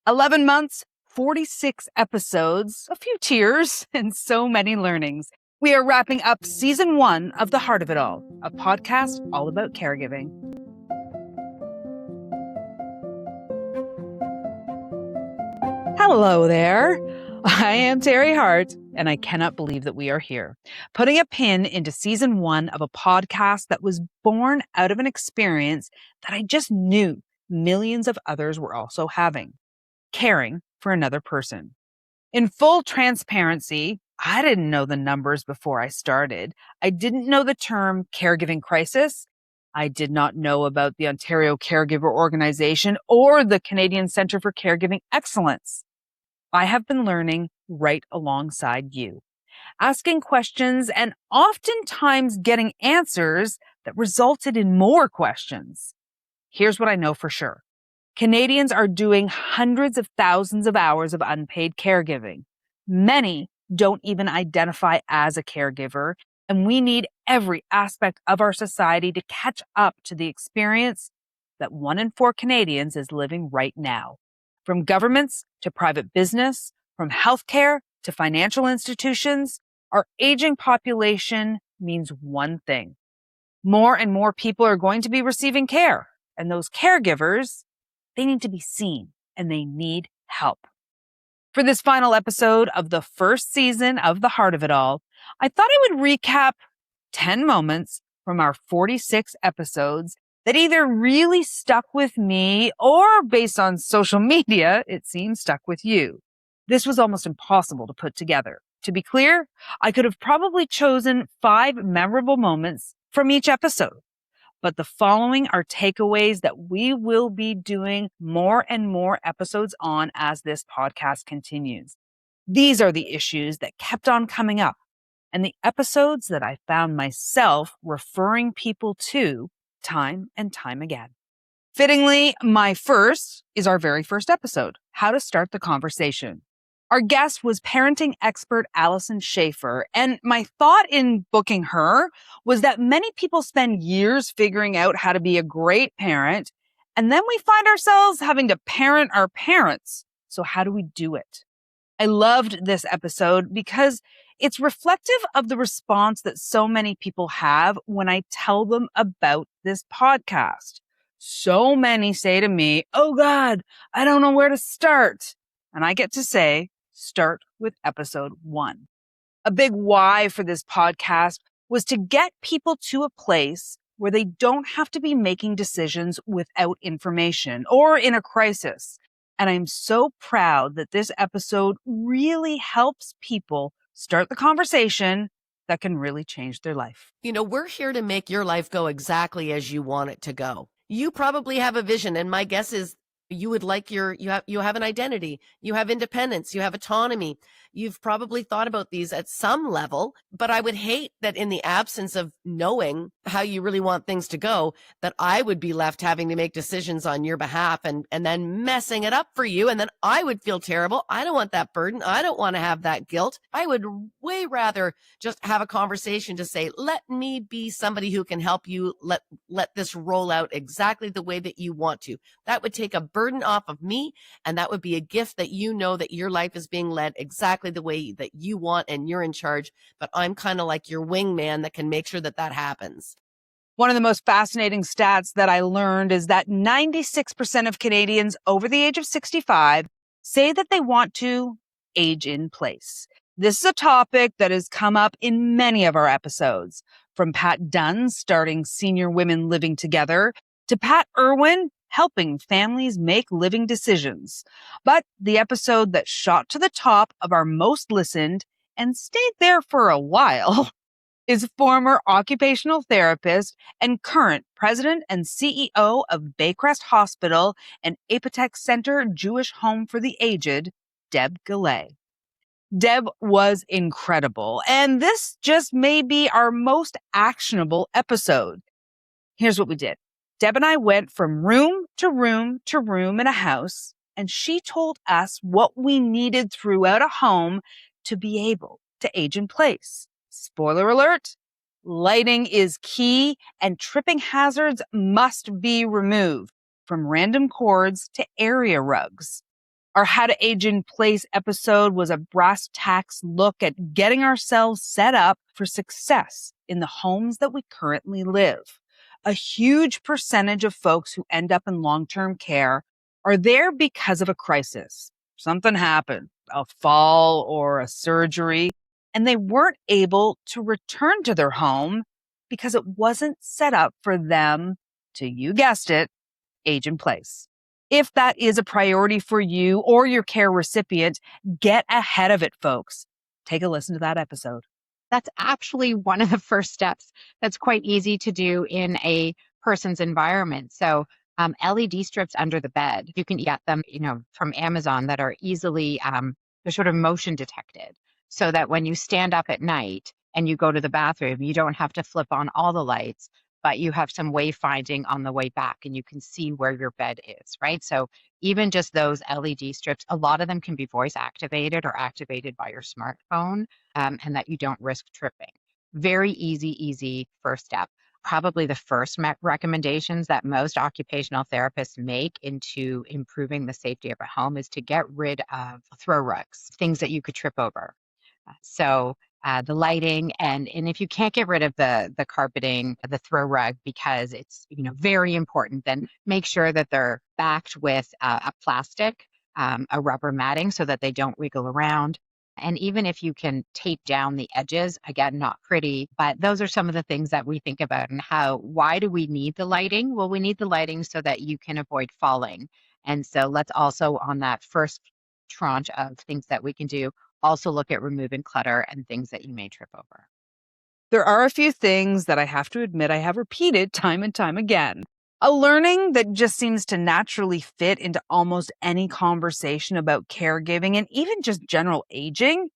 11 months, 46 episodes, a few tears, and so many learnings. We are wrapping up season 1 of The Heart of It All, a podcast all about caregiving. Hello there. I am Teri Hart, and I cannot believe that we are here, putting a pin into season 1 of a podcast that was born out of an experience that I just knew millions of others were also having: caring for another person. In full transparency, I didn't know the numbers before I started. I didn't know the term caregiving crisis. I did not know about the Ontario Caregiver Organization or the Canadian Centre for Caregiving Excellence. I have been learning right alongside you, asking questions and oftentimes getting answers that resulted in more questions. Here's what I know for sure. Canadians are doing hundreds of thousands of hours of unpaid caregiving. Many don't even identify as a caregiver, and we need every aspect of our society to catch up to the experience that 1 in 4 Canadians is living right now. From governments to private business, from healthcare to financial institutions, our aging population means one thing: more and more people are going to be receiving care, and those caregivers, they need to be seen and they need help. For this final episode of the first season of The Heart of It All, I thought I would recap 10 moments from our 46 episodes that either really stuck with me or, based on social media, it seems stuck with you. This was almost impossible to put together. To be clear, I could have probably chosen 5 memorable moments from each episode. But the following are takeaways that we will be doing more and more episodes on as this podcast continues. These are the issues that kept on coming up and the episodes that I found myself referring people to time and time again. Fittingly, my first is our very first episode, How to Start the Conversation. Our guest was parenting expert Alyson Schafer, and my thought in booking her was that many people spend years figuring out how to be a great parent, and then we find ourselves having to parent our parents. So how do we do it? I loved this episode because it's reflective of the response that so many people have when I tell them about this podcast. So many say to me, "Oh God, I don't know where to start." And I get to say, start with episode 1. A big why for this podcast was to get people to a place where they don't have to be making decisions without information or in a crisis. And I'm so proud that this episode really helps people start the conversation that can really change their life. You know, we're here to make your life go exactly as you want it to go. You probably have a vision, and my guess is you would like you have an identity, you have independence, you have autonomy. You've probably thought about these at some level, but I would hate that in the absence of knowing how you really want things to go, that I would be left having to make decisions on your behalf and then messing it up for you. And then I would feel terrible. I don't want that burden. I don't want to have that guilt. I would way rather just have a conversation to say, let me be somebody who can help you let this roll out exactly the way that you want to. That would take a burden off of me, and that would be a gift that you know that your life is being led exactly the way that you want and you're in charge, but I'm kind of like your wingman that can make sure that that happens. One of the most fascinating stats that I learned is that 96% of Canadians over the age of 65 say that they want to age in place. This is a topic that has come up in many of our episodes, from Pat Dunn starting Senior Women Living Together to Pat Irwin helping families make living decisions. But the episode that shot to the top of our most listened and stayed there for a while is former occupational therapist and current president and CEO of Baycrest Hospital and Apotex Center Jewish Home for the Aged, Deb Galet. Deb was incredible, and this just may be our most actionable episode. Here's what we did. Deb and I went from room to room to room in a house, and she told us what we needed throughout a home to be able to age in place. Spoiler alert, lighting is key and tripping hazards must be removed, from random cords to area rugs. Our How to Age in Place episode was a brass tacks look at getting ourselves set up for success in the homes that we currently live. A huge percentage of folks who end up in long-term care are there because of a crisis. Something happened, a fall or a surgery, and they weren't able to return to their home because it wasn't set up for them to, you guessed it, age in place. If that is a priority for you or your care recipient, get ahead of it, folks. Take a listen to that episode. That's actually one of the first steps that's quite easy to do in a person's environment. So LED strips under the bed, you can get them, from Amazon that are easily, they're sort of motion detected so that when you stand up at night and you go to the bathroom, you don't have to flip on all the lights, but you have some wayfinding on the way back and you can see where your bed is, right? So even just those LED strips, a lot of them can be voice activated or activated by your smartphone, and that you don't risk tripping. Very easy first step. Probably the first recommendations that most occupational therapists make into improving the safety of a home is to get rid of throw rugs, things that you could trip over. So the lighting, and if you can't get rid of the carpeting, the throw rug, because it's very important, then make sure that they're backed with a plastic, a rubber matting, so that they don't wiggle around. And even if you can tape down the edges, again, not pretty, but those are some of the things that we think about. And why do we need the lighting? Well, we need the lighting so that you can avoid falling. And so let's also, on that first tranche of things that we can do, also look at removing clutter and things that you may trip over. There are a few things that I have to admit I have repeated time and time again. A learning that just seems to naturally fit into almost any conversation about caregiving and even just general aging,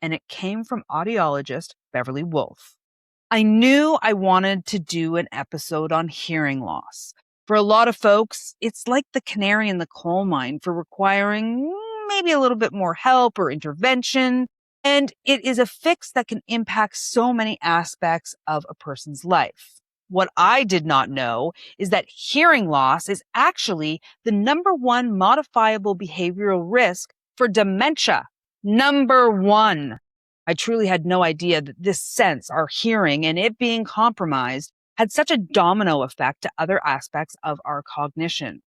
and it came from audiologist Beverley Wolfe. I knew I wanted to do an episode on hearing loss. For a lot of folks, it's like the canary in the coal mine for requiring maybe a little bit more help or intervention. And it is a fix that can impact so many aspects of a person's life. What I did not know is that hearing loss is actually the number one modifiable behavioral risk for dementia. Number one. I truly had no idea that this sense, our hearing, and it being compromised had such a domino effect to other aspects of our cognition.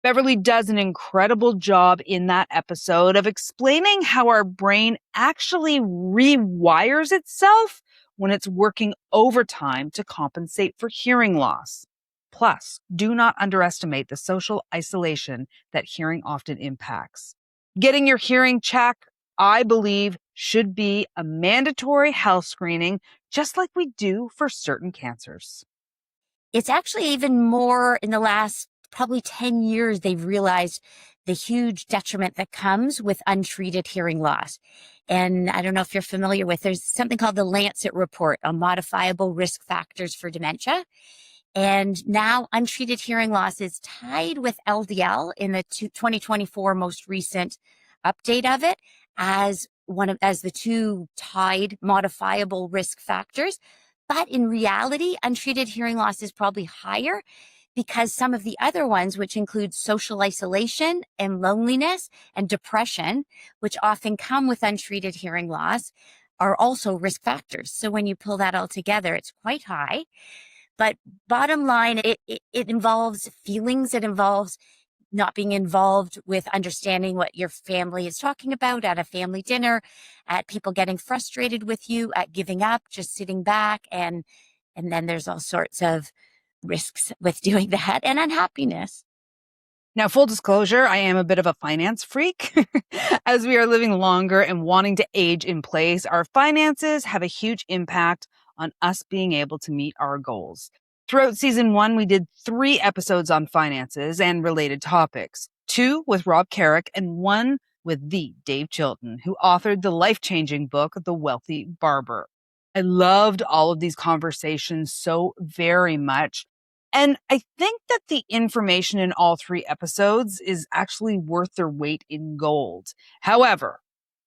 Beverley does an incredible job in that episode of explaining how our brain actually rewires itself when it's working overtime to compensate for hearing loss. Plus, do not underestimate the social isolation that hearing often impacts. Getting your hearing checked, I believe, should be a mandatory health screening, just like we do for certain cancers. It's actually even more in the last probably 10 years, they've realized the huge detriment that comes with untreated hearing loss. And I don't know if you're familiar with, there's something called the Lancet report on modifiable risk factors for dementia. And now untreated hearing loss is tied with LDL in the 2024 most recent update of it as the two tied modifiable risk factors. But in reality, untreated hearing loss is probably higher because some of the other ones, which include social isolation and loneliness and depression, which often come with untreated hearing loss, are also risk factors. So when you pull that all together, it's quite high. But bottom line, it involves feelings. It involves not being involved with understanding what your family is talking about at a family dinner, at people getting frustrated with you, at giving up, just sitting back. And then there's all sorts of risks with doing that and unhappiness. Now, full disclosure, I am a bit of a finance freak. As we are living longer and wanting to age in place, our finances have a huge impact on us being able to meet our goals. Throughout season 1, we did 3 episodes on finances and related topics, 2 with Rob Carrick and 1 with the Dave Chilton, who authored the life-changing book, The Wealthy Barber. I loved all of these conversations so very much. And I think that the information in all 3 episodes is actually worth their weight in gold. However,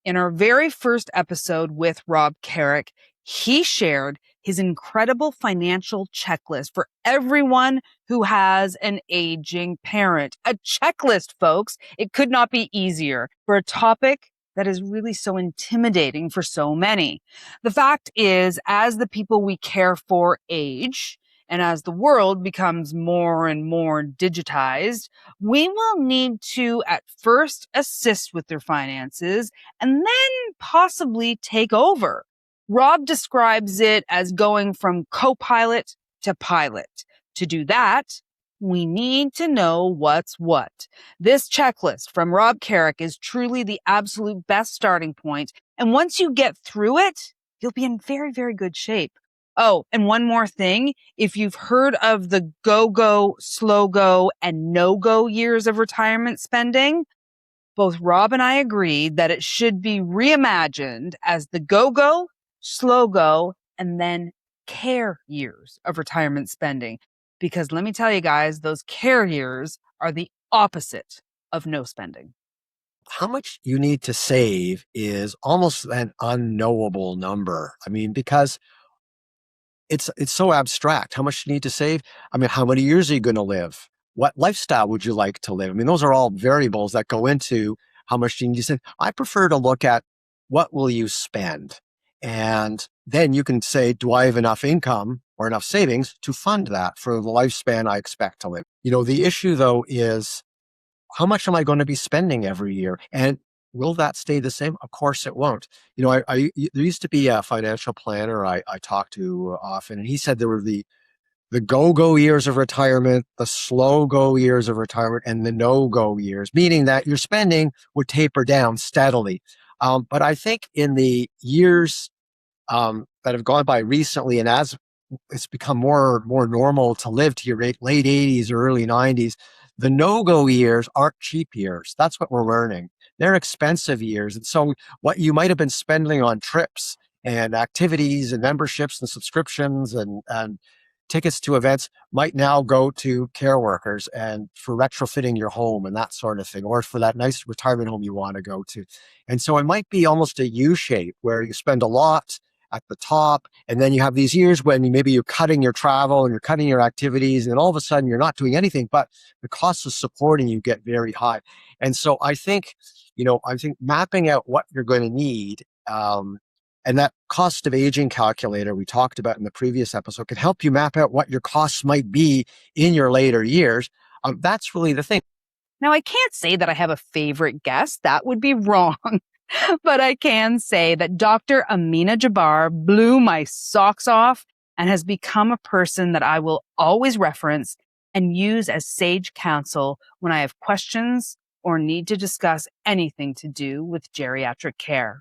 in our very first episode with Rob Carrick, he shared his incredible financial checklist for everyone who has an aging parent. A checklist, folks. It could not be easier for a topic that is really so intimidating for so many. The fact is, as the people we care for age, and as the world becomes more and more digitized, we will need to at first assist with their finances and then possibly take over. Rob describes it as going from co-pilot to pilot. To do that, we need to know what's what. This checklist from Rob Carrick is truly the absolute best starting point. And once you get through it, you'll be in very, very good shape. Oh, and one more thing. If you've heard of the go-go, slow-go, and no-go years of retirement spending, both Rob and I agreed that it should be reimagined as the go-go, slow-go, and then care years of retirement spending. Because let me tell you guys, those care years are the opposite of no spending. How much you need to save is almost an unknowable number. I mean, because it's so abstract. How much you need to save? I mean, how many years are you going to live? What lifestyle would you like to live? I mean, those are all variables that go into how much you need to save. I prefer to look at what will you spend? And then you can say, do I have enough income or enough savings to fund that for the lifespan I expect to live? You know, the issue though is, how much am I going to be spending every year? And will that stay the same? Of course it won't. You know, there used to be a financial planner I talked to often, and he said there were the go-go years of retirement, the slow-go years of retirement, and the no-go years, meaning that your spending would taper down steadily. But I think in the years that have gone by recently, and as it's become more normal to live to your late 80s or early 90s, the no-go years aren't cheap years. That's what we're learning. They're expensive years. And so what you might have been spending on trips and activities and memberships and subscriptions and tickets to events might now go to care workers and for retrofitting your home and that sort of thing, or for that nice retirement home you want to go to. And so it might be almost a U shape where you spend a lot at the top, and then you have these years when maybe you're cutting your travel and you're cutting your activities, and all of a sudden you're not doing anything, but the costs of supporting you get very high. And so I think mapping out what you're going to need, and that cost of aging calculator we talked about in the previous episode can help you map out what your costs might be in your later years. That's really the thing. Now, I can't say that I have a favorite guest. That would be wrong. But I can say that Dr. Amina Jabbar blew my socks off and has become a person that I will always reference and use as sage counsel when I have questions or need to discuss anything to do with geriatric care.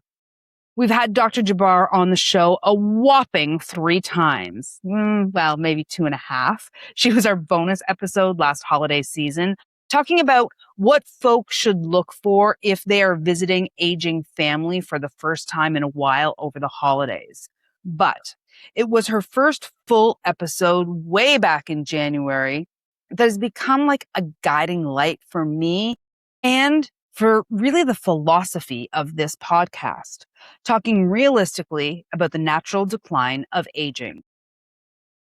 We've had Dr. Jabbar on the show a whopping 3 times. Well, maybe 2.5. She was our bonus episode last holiday season, talking about what folks should look for if they are visiting aging family for the first time in a while over the holidays. But it was her first full episode way back in January that has become like a guiding light for me and for really the philosophy of this podcast, talking realistically about the natural decline of aging.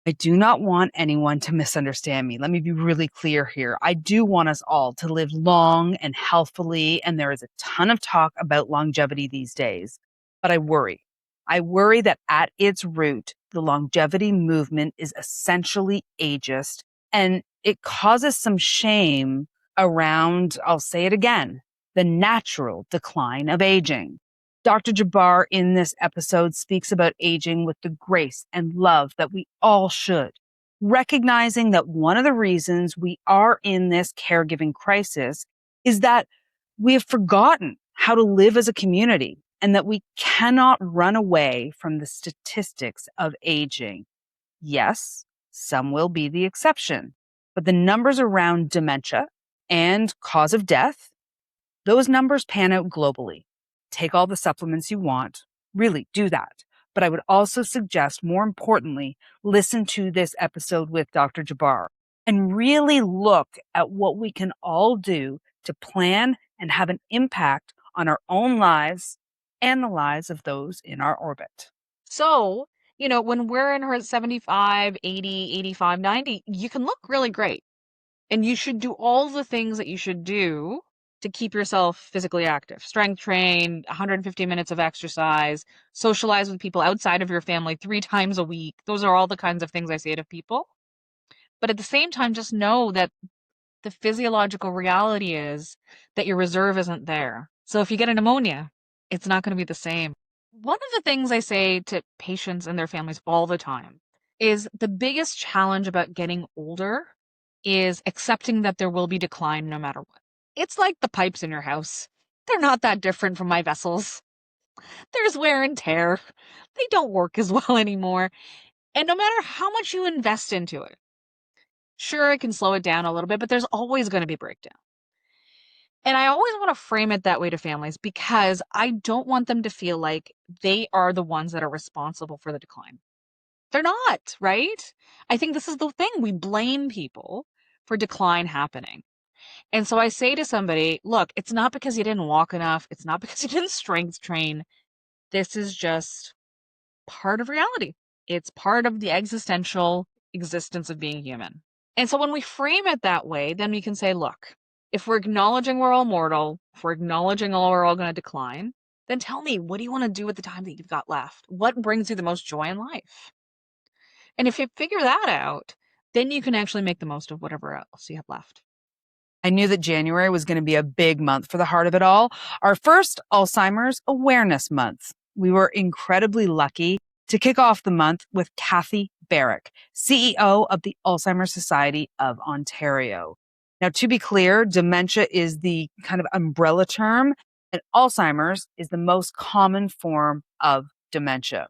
I do not want anyone to misunderstand me. Let me be really clear here. I do want us all to live long and healthfully, and there is a ton of talk about longevity these days. But I worry. I worry that at its root, the longevity movement is essentially ageist, and it causes some shame around, I'll say it again, the natural decline of aging. Dr. Jabbar in this episode speaks about aging with the grace and love that we all should, recognizing that one of the reasons we are in this caregiving crisis is that we have forgotten how to live as a community and that we cannot run away from the statistics of aging. Yes, some will be the exception, but the numbers around dementia and cause of death, those numbers pan out globally. Take all the supplements you want. Really, do that. But I would also suggest, more importantly, listen to this episode with Dr. Jabbar and really look at what we can all do to plan and have an impact on our own lives and the lives of those in our orbit. So When we're in her 75, 80, 85, 90, you can look really great. And you should do all the things that you should do to keep yourself physically active. Strength train, 150 minutes of exercise, socialize with people outside of your family 3 times a week. Those are all the kinds of things I say to people. But at the same time, just know that the physiological reality is that your reserve isn't there. So if you get a pneumonia, it's not going to be the same. One of the things I say to patients and their families all the time is the biggest challenge about getting older is accepting that there will be decline no matter what. It's like the pipes in your house. They're not that different from my vessels. There's wear and tear. They don't work as well anymore. And no matter how much you invest into it, sure, it can slow it down a little bit, but there's always going to be breakdown. And I always want to frame it that way to families because I don't want them to feel like they are the ones that are responsible for the decline. They're not, right? I think this is the thing. We blame people for decline happening. And so I say to somebody, look, it's not because you didn't walk enough. It's not because you didn't strength train. This is just part of reality. It's part of the existential existence of being human. And so when we frame it that way, then we can say, look, if we're acknowledging we're all mortal, if we're acknowledging we're all going to decline, then tell me, what do you want to do with the time that you've got left? What brings you the most joy in life? And if you figure that out, then you can actually make the most of whatever else you have left. I knew that January was going to be a big month for the Heart of It All, our first Alzheimer's Awareness Month. We were incredibly lucky to kick off the month with Cathie Barrick, CEO of the Alzheimer's Society of Ontario. Now, to be clear, dementia is the kind of umbrella term, and Alzheimer's is the most common form of dementia.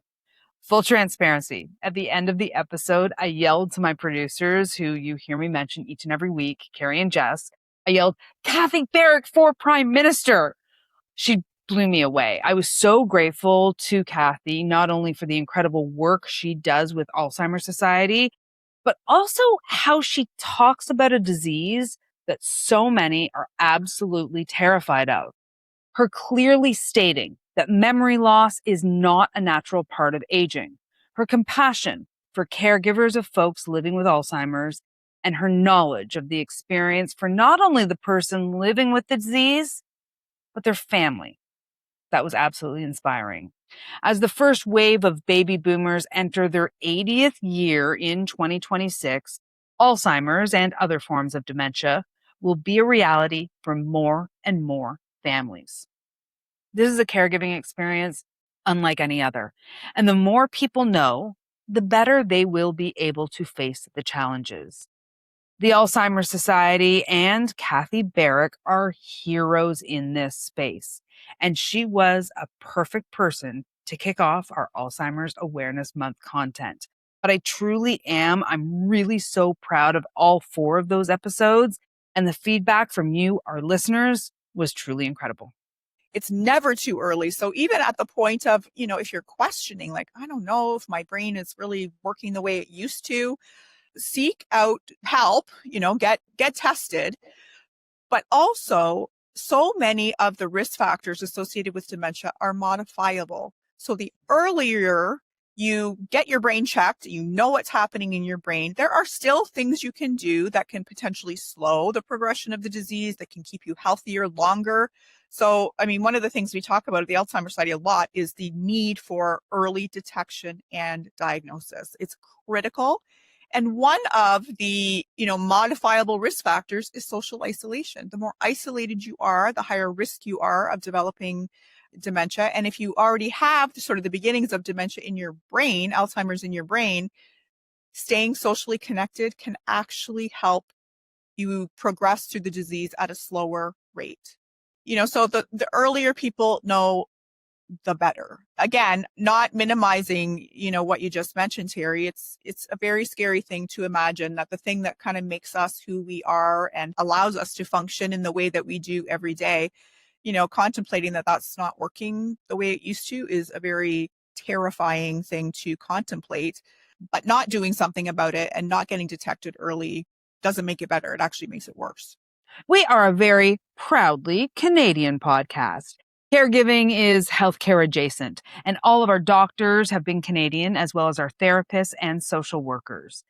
Full transparency. At the end of the episode, I yelled to my producers, who you hear me mention each and every week, Carrie and Jess. I yelled, Cathie Barrick for Prime Minister. She blew me away. I was so grateful to Cathie, not only for the incredible work she does with Alzheimer's Society, but also how she talks about a disease that so many are absolutely terrified of. Her clearly stating that memory loss is not a natural part of aging, her compassion for caregivers of folks living with Alzheimer's, and her knowledge of the experience for not only the person living with the disease, but their family. That was absolutely inspiring. As the first wave of baby boomers enter their 80th year in 2026, Alzheimer's and other forms of dementia will be a reality for more and more families. This is a caregiving experience unlike any other. And the more people know, the better they will be able to face the challenges. The Alzheimer's Society and Cathie Barrick are heroes in this space. And she was a perfect person to kick off our Alzheimer's Awareness Month content. But I'm really so proud of all 4 of those episodes. And the feedback from you, our listeners, was truly incredible. It's never too early. So even at the point of, if you're questioning, like, I don't know if my brain is really working the way it used to, seek out help, get tested. But also, so many of the risk factors associated with dementia are modifiable. So the earlier you get your brain checked, you know what's happening in your brain, there are still things you can do that can potentially slow the progression of the disease, that can keep you healthier longer. So, one of the things we talk about at the Alzheimer's Society a lot is the need for early detection and diagnosis. It's critical. And one of the, modifiable risk factors is social isolation. The more isolated you are, the higher risk you are of developing dementia. And if you already have the beginnings of dementia in your brain, Alzheimer's in your brain, staying socially connected can actually help you progress through the disease at a slower rate. So the earlier people know, the better. Again, not minimizing, what you just mentioned, Teri. It's a very scary thing to imagine that the thing that kind of makes us who we are and allows us to function in the way that we do every day, contemplating that that's not working the way it used to is a very terrifying thing to contemplate. But not doing something about it and not getting detected early doesn't make it better. It actually makes it worse. We are a very proudly Canadian podcast. Caregiving is healthcare adjacent, and all of our doctors have been Canadian, as well as our therapists and social workers.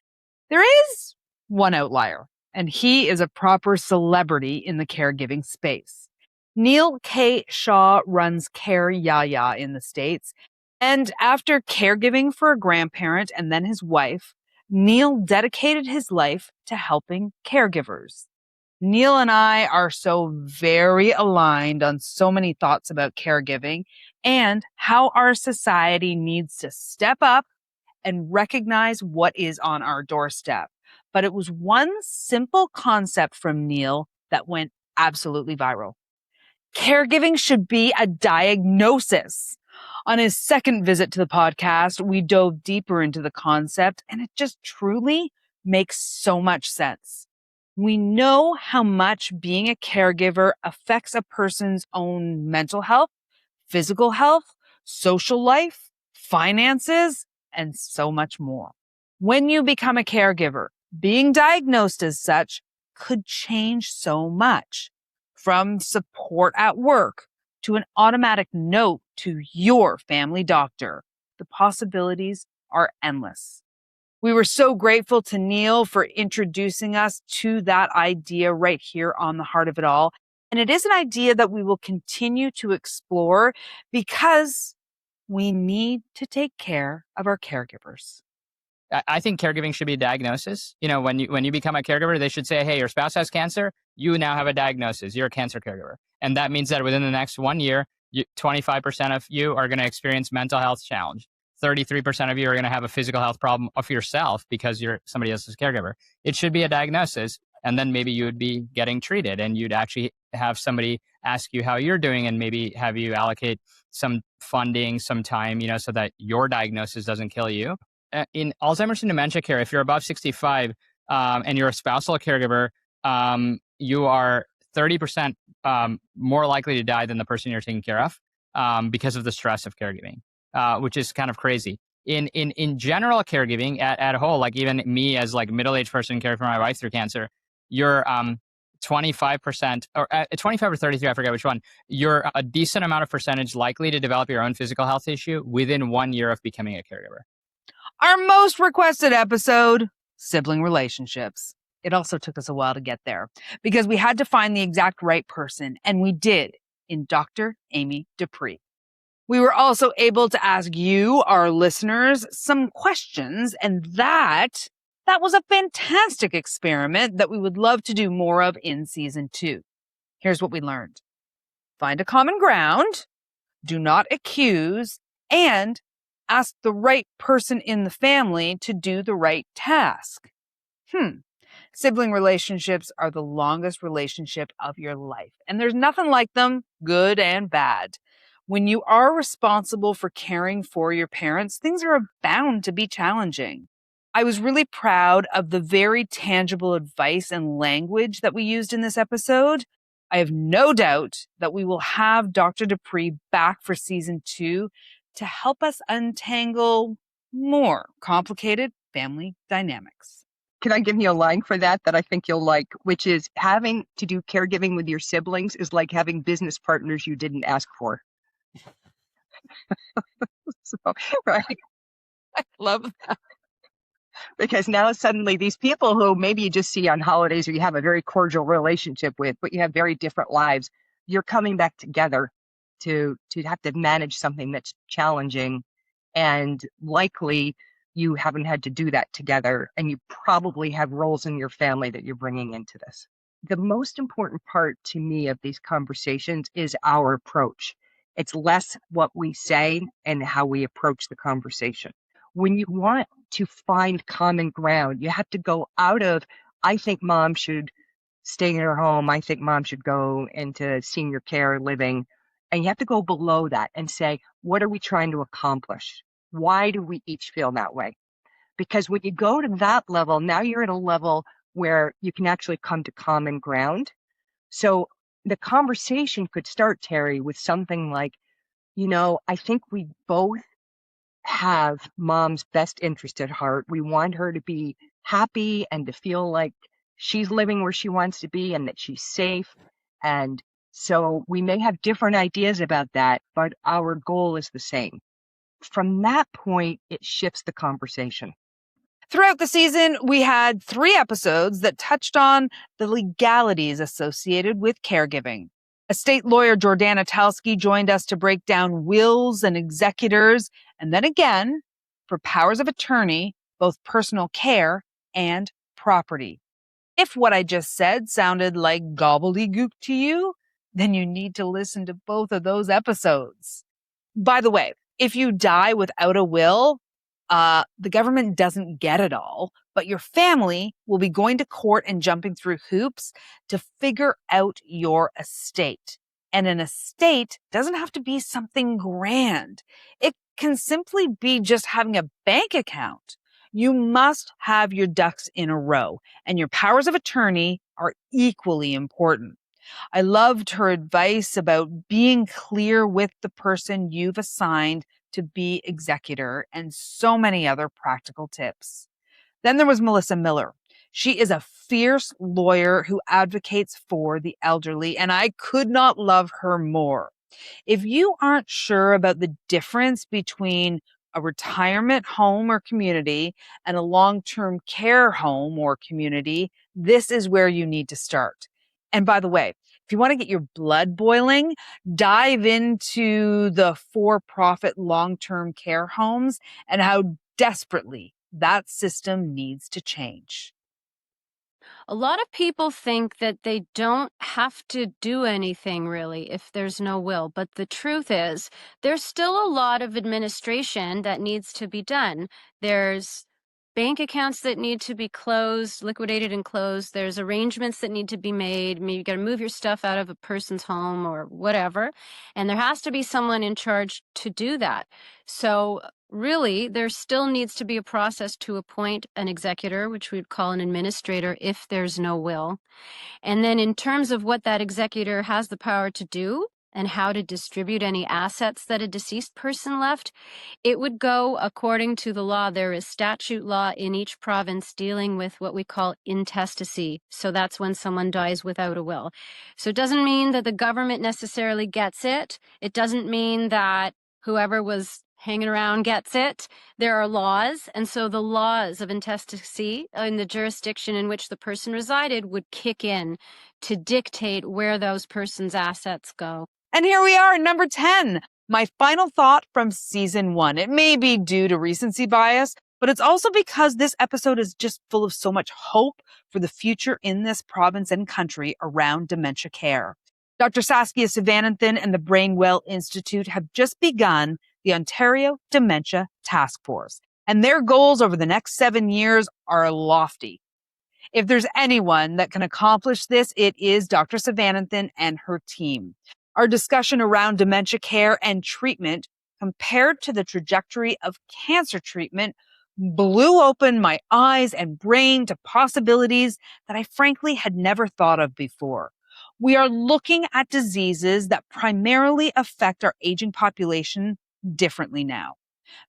There is one outlier, and he is a proper celebrity in the caregiving space. Neil K. Shaw runs Care Yaya in the States, and after caregiving for a grandparent and then his wife, Neil dedicated his life to helping caregivers. Neil and I are so very aligned on so many thoughts about caregiving and how our society needs to step up and recognize what is on our doorstep. But it was one simple concept from Neil that went absolutely viral. Caregiving should be a diagnosis. On his second visit to the podcast, we dove deeper into the concept, and it just truly makes so much sense. We know how much being a caregiver affects a person's own mental health, physical health, social life, finances, and so much more. When you become a caregiver, being diagnosed as such could change so much. From support at work to an automatic note to your family doctor, the possibilities are endless. We were so grateful to Neil for introducing us to that idea right here on the Heart of It All. And it is an idea that we will continue to explore because we need to take care of our caregivers. I think caregiving should be a diagnosis. When you become a caregiver, they should say, hey, your spouse has cancer. You now have a diagnosis. You're a cancer caregiver. And that means that within the next 1 year, 25% of you are going to experience mental health challenge. 33% of you are going to have a physical health problem of yourself because you're somebody else's caregiver. It should be a diagnosis. And then maybe you would be getting treated and you'd actually have somebody ask you how you're doing and maybe have you allocate some funding, some time, so that your diagnosis doesn't kill you. In Alzheimer's and dementia care, if you're above 65 and you're a spousal caregiver, you are 30% more likely to die than the person you're taking care of because of the stress of caregiving, which is kind of crazy. In general caregiving at a whole, like even me as like middle-aged person caring for my wife through cancer, you're 25% or 25 or 33, I forget which one, you're a decent amount of percentage likely to develop your own physical health issue within 1 year of becoming a caregiver. Our most requested episode, sibling relationships. It also took us a while to get there because we had to find the exact right person, and we did in Dr. Amy Dupree. We were also able to ask you, our listeners, some questions, and that was a fantastic experiment that we would love to do more of in season 2. Here's what we learned. Find a common ground, do not accuse, and ask the right person in the family to do the right task. Sibling relationships are the longest relationship of your life, and there's nothing like them, good and bad. When you are responsible for caring for your parents, things are bound to be challenging. I was really proud of the very tangible advice and language that we used in this episode. I have no doubt that we will have Dr. Dupree back for season 2 to help us untangle more complicated family dynamics. Can I give you a line for that I think you'll like, which is having to do caregiving with your siblings is like having business partners you didn't ask for. So, right. I love that. Because now suddenly these people who maybe you just see on holidays or you have a very cordial relationship with, but you have very different lives, you're coming back together to have to manage something that's challenging, and likely you haven't had to do that together, and you probably have roles in your family that you're bringing into this. The most important part to me of these conversations is our approach. It's less what we say and how we approach the conversation. When you want to find common ground, you have to go out of, I think mom should stay in her home, I think mom should go into senior care living, and you have to go below that and say, what are we trying to accomplish? Why do we each feel that way? Because when you go to that level, now you're at a level where you can actually come to common ground. So the conversation could start, Teri, with something like, I think we both have mom's best interest at heart. We want her to be happy and to feel like she's living where she wants to be and that she's safe. And So we may have different ideas about that, but our goal is the same. From that point, it shifts the conversation. Throughout the season, we had 3 episodes that touched on the legalities associated with caregiving. Estate lawyer Jordana Talski joined us to break down wills and executors, and then again, for powers of attorney, both personal care and property. If what I just said sounded like gobbledygook to you, then you need to listen to both of those episodes. By the way, if you die without a will, the government doesn't get it all, but your family will be going to court and jumping through hoops to figure out your estate. And an estate doesn't have to be something grand. It can simply be just having a bank account. You must have your ducks in a row, and your powers of attorney are equally important. I loved her advice about being clear with the person you've assigned to be executor and so many other practical tips. Then there was Melissa Miller. She is a fierce lawyer who advocates for the elderly, and I could not love her more. If you aren't sure about the difference between a retirement home or community and a long-term care home or community, this is where you need to start. And by the way, if you want to get your blood boiling, dive into the for-profit long-term care homes and how desperately that system needs to change. A lot of people think that they don't have to do anything really if there's no will, but the truth is there's still a lot of administration that needs to be done. There's bank accounts that need to be closed, liquidated and closed. There's arrangements that need to be made. Maybe you got to move your stuff out of a person's home or whatever. And there has to be someone in charge to do that. So really, there still needs to be a process to appoint an executor, which we'd call an administrator, if there's no will. And then in terms of what that executor has the power to do and how to distribute any assets that a deceased person left, it would go according to the law. There is statute law in each province dealing with what we call intestacy. So that's when someone dies without a will. So it doesn't mean that the government necessarily gets it. It doesn't mean that whoever was hanging around gets it. There are laws, and so the laws of intestacy in the jurisdiction in which the person resided would kick in to dictate where those person's assets go. And here we are, number 10, my final thought from season 1. It may be due to recency bias, but it's also because this episode is just full of so much hope for the future in this province and country around dementia care. Dr. Saskia Sivananthan and the Brainwell Institute have just begun the Ontario Dementia Task Force, and their goals over the next 7 years are lofty. If there's anyone that can accomplish this, it is Dr. Sivananthan and her team. Our discussion around dementia care and treatment compared to the trajectory of cancer treatment blew open my eyes and brain to possibilities that I frankly had never thought of before. We are looking at diseases that primarily affect our aging population differently now.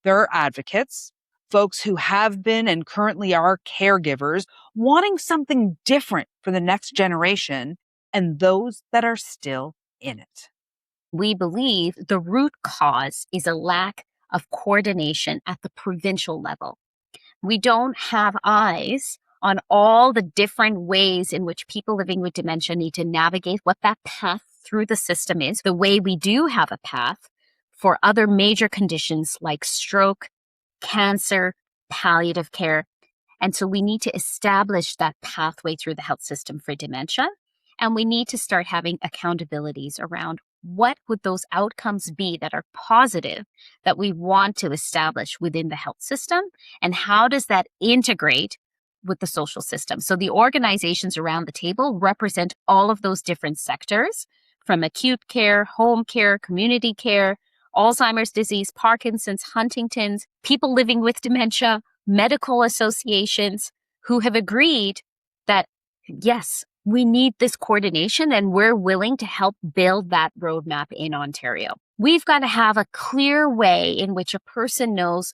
There are advocates, folks who have been and currently are caregivers, wanting something different for the next generation, and those that are still in it. We believe the root cause is a lack of coordination at the provincial level. We don't have eyes on all the different ways in which people living with dementia need to navigate what that path through the system is, the way we do have a path for other major conditions like stroke, cancer, palliative care. And so we need to establish that pathway through the health system for dementia. And we need to start having accountabilities around what would those outcomes be that are positive that we want to establish within the health system, and how does that integrate with the social system. So the organizations around the table represent all of those different sectors, from acute care, home care, community care, Alzheimer's disease, Parkinson's, Huntington's, people living with dementia, medical associations who have agreed that, yes, we need this coordination and we're willing to help build that roadmap in Ontario. We've got to have a clear way in which a person knows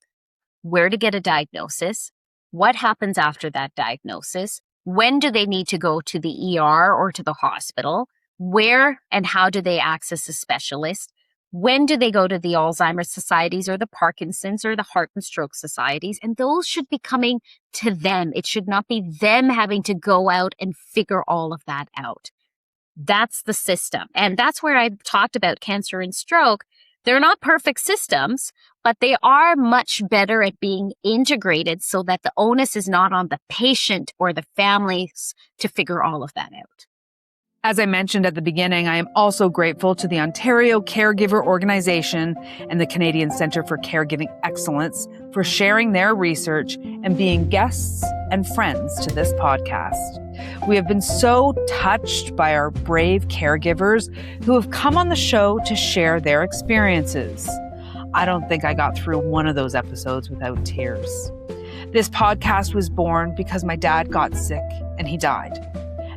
where to get a diagnosis, what happens after that diagnosis, when do they need to go to the ER or to the hospital, Where and how do they access a specialist? When do they go to the Alzheimer's societies or the Parkinson's or the heart and stroke societies? And those should be coming to them. It should not be them having to go out and figure all of that out. That's the system. And that's where I talked about cancer and stroke. They're not perfect systems, but they are much better at being integrated so that the onus is not on the patient or the families to figure all of that out. As I mentioned at the beginning, I am also grateful to the Ontario Caregiver Organization and the Canadian Centre for Caregiving Excellence for sharing their research and being guests and friends to this podcast. We have been so touched by our brave caregivers who have come on the show to share their experiences. I don't think I got through one of those episodes without tears. This podcast was born because my dad got sick and he died.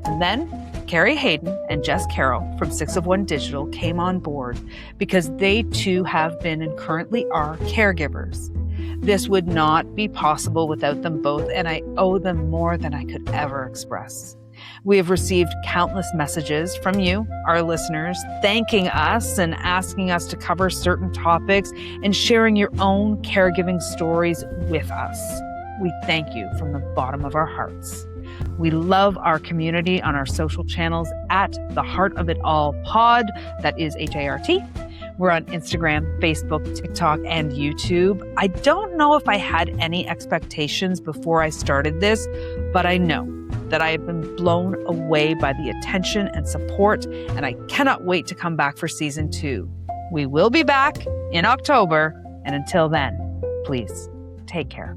And then Carrie Hayden and Jess Carroll from 6 of 1 Digital came on board because they too have been and currently are caregivers. This would not be possible without them both, and I owe them more than I could ever express. We have received countless messages from you, our listeners, thanking us and asking us to cover certain topics and sharing your own caregiving stories with us. We thank you from the bottom of our hearts. We love our community on our social channels at the Hart of It All pod. That is HART. We're on Instagram, Facebook, TikTok, and YouTube. I don't know if I had any expectations before I started this, but I know that I have been blown away by the attention and support, and I cannot wait to come back for season 2. We will be back in October, and until then, please take care.